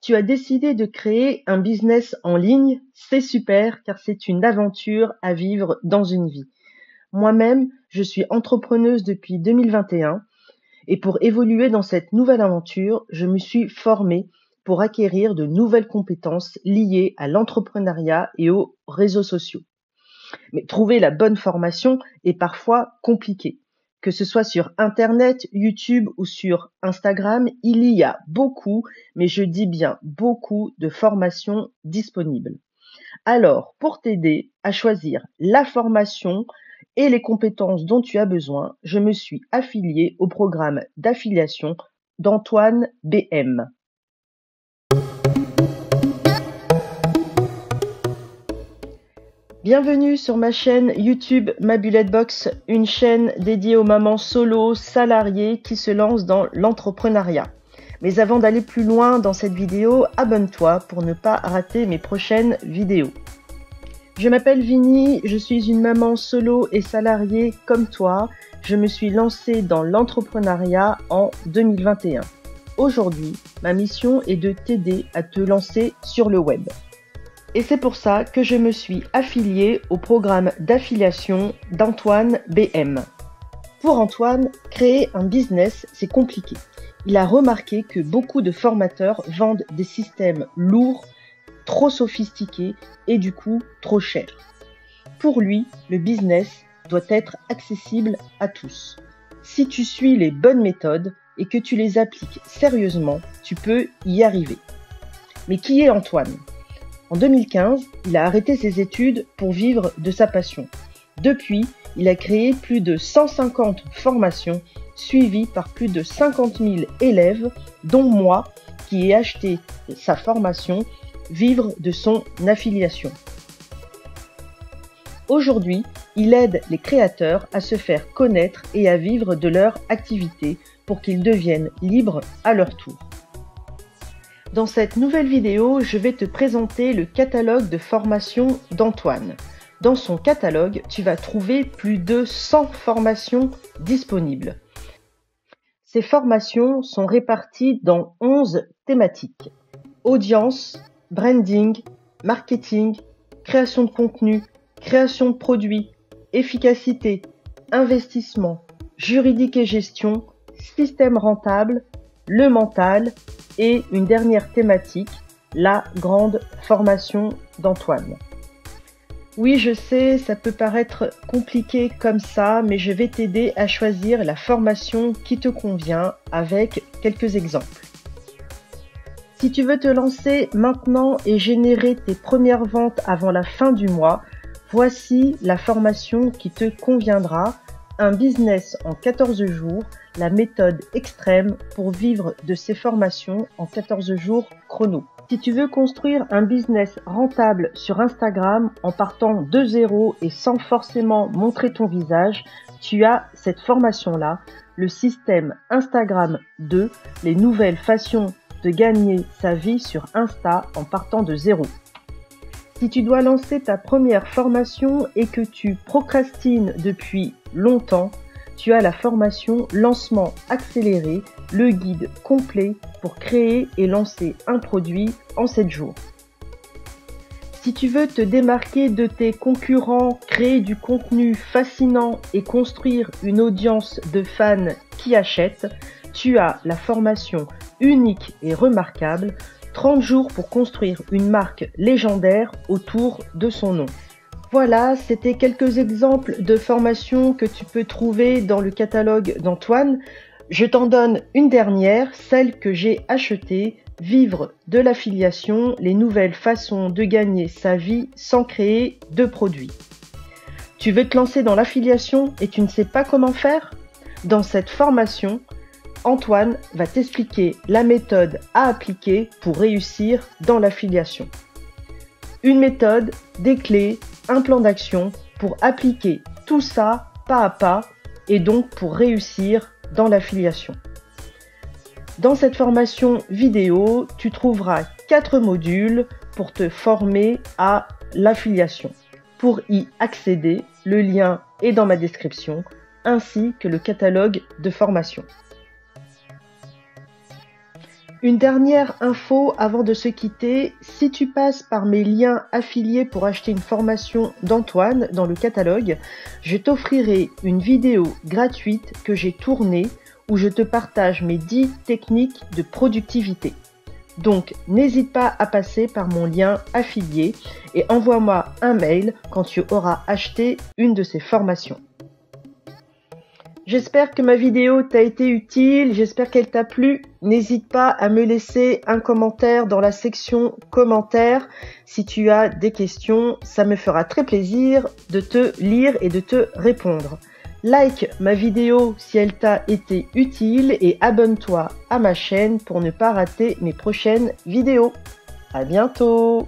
Tu as décidé de créer un business en ligne, c'est super car c'est une aventure à vivre dans une vie. Moi-même, je suis entrepreneuse depuis 2021 et pour évoluer dans cette nouvelle aventure, je me suis formée pour acquérir de nouvelles compétences liées à l'entrepreneuriat et aux réseaux sociaux. Mais trouver la bonne formation est parfois compliqué. Que ce soit sur Internet, YouTube ou sur Instagram, il y a beaucoup, mais je dis bien beaucoup de formations disponibles. Alors, pour t'aider à choisir la formation et les compétences dont tu as besoin, je me suis affiliée au programme d'affiliation d'Antoine BM. Bienvenue sur ma chaîne YouTube Ma Bullet Box, une chaîne dédiée aux mamans solo salariées qui se lancent dans l'entrepreneuriat. Mais avant d'aller plus loin dans cette vidéo, abonne-toi pour ne pas rater mes prochaines vidéos. Je m'appelle Vini, je suis une maman solo et salariée comme toi. Je me suis lancée dans l'entrepreneuriat en 2021. Aujourd'hui, ma mission est de t'aider à te lancer sur le web. Et c'est pour ça que je me suis affiliée au programme d'affiliation d'Antoine BM. Pour Antoine, créer un business, c'est compliqué. Il a remarqué que beaucoup de formateurs vendent des systèmes lourds, trop sophistiqués et du coup trop chers. Pour lui, le business doit être accessible à tous. Si tu suis les bonnes méthodes et que tu les appliques sérieusement, tu peux y arriver. Mais qui est Antoine ? En 2015, il a arrêté ses études pour vivre de sa passion. Depuis, il a créé plus de 150 formations suivies par plus de 50 000 élèves, dont moi, qui ai acheté sa formation, vivre de son affiliation. Aujourd'hui, il aide les créateurs à se faire connaître et à vivre de leur activité pour qu'ils deviennent libres à leur tour. Dans cette nouvelle vidéo, je vais te présenter le catalogue de formation d'Antoine. Dans son catalogue, tu vas trouver plus de 100 formations disponibles. Ces formations sont réparties dans 11 thématiques. Audience, branding, marketing, création de contenu, création de produits, efficacité, investissement, juridique et gestion, système rentable, le mental et une dernière thématique, la grande formation d'Antoine. Oui, je sais, ça peut paraître compliqué comme ça, mais je vais t'aider à choisir la formation qui te convient avec quelques exemples. Si tu veux te lancer maintenant et générer tes premières ventes avant la fin du mois, voici la formation qui te conviendra. Un business en 14 jours, la méthode extrême pour vivre de ces formations en 14 jours chrono. Si tu veux construire un business rentable sur Instagram en partant de zéro et sans forcément montrer ton visage, tu as cette formation-là, le système Instagram 2, les nouvelles façons de gagner sa vie sur Insta en partant de zéro. Si tu dois lancer ta première formation et que tu procrastines depuis longtemps, tu as la formation Lancement accéléré, le guide complet pour créer et lancer un produit en 7 jours. Si tu veux te démarquer de tes concurrents, créer du contenu fascinant et construire une audience de fans qui achètent, tu as la formation unique et remarquable 30 jours pour construire une marque légendaire autour de son nom. Voilà, c'était quelques exemples de formations que tu peux trouver dans le catalogue d'Antoine. Je t'en donne une dernière, celle que j'ai achetée, Vivre de l'affiliation, les nouvelles façons de gagner sa vie sans créer de produits. Tu veux te lancer dans l'affiliation et tu ne sais pas comment faire ? Dans cette formation, Antoine va t'expliquer la méthode à appliquer pour réussir dans l'affiliation. Une méthode, des clés, un plan d'action pour appliquer tout ça pas à pas et donc pour réussir dans l'affiliation. Dans cette formation vidéo, tu trouveras 4 modules pour te former à l'affiliation. Pour y accéder, le lien est dans ma description ainsi que le catalogue de formation. Une dernière info avant de se quitter, si tu passes par mes liens affiliés pour acheter une formation d'Antoine dans le catalogue, je t'offrirai une vidéo gratuite que j'ai tournée où je te partage mes 10 techniques de productivité. Donc n'hésite pas à passer par mon lien affilié et envoie-moi un mail quand tu auras acheté une de ces formations. J'espère que ma vidéo t'a été utile, j'espère qu'elle t'a plu. N'hésite pas à me laisser un commentaire dans la section commentaires si tu as des questions. Ça me fera très plaisir de te lire et de te répondre. Like ma vidéo si elle t'a été utile et abonne-toi à ma chaîne pour ne pas rater mes prochaines vidéos. À bientôt!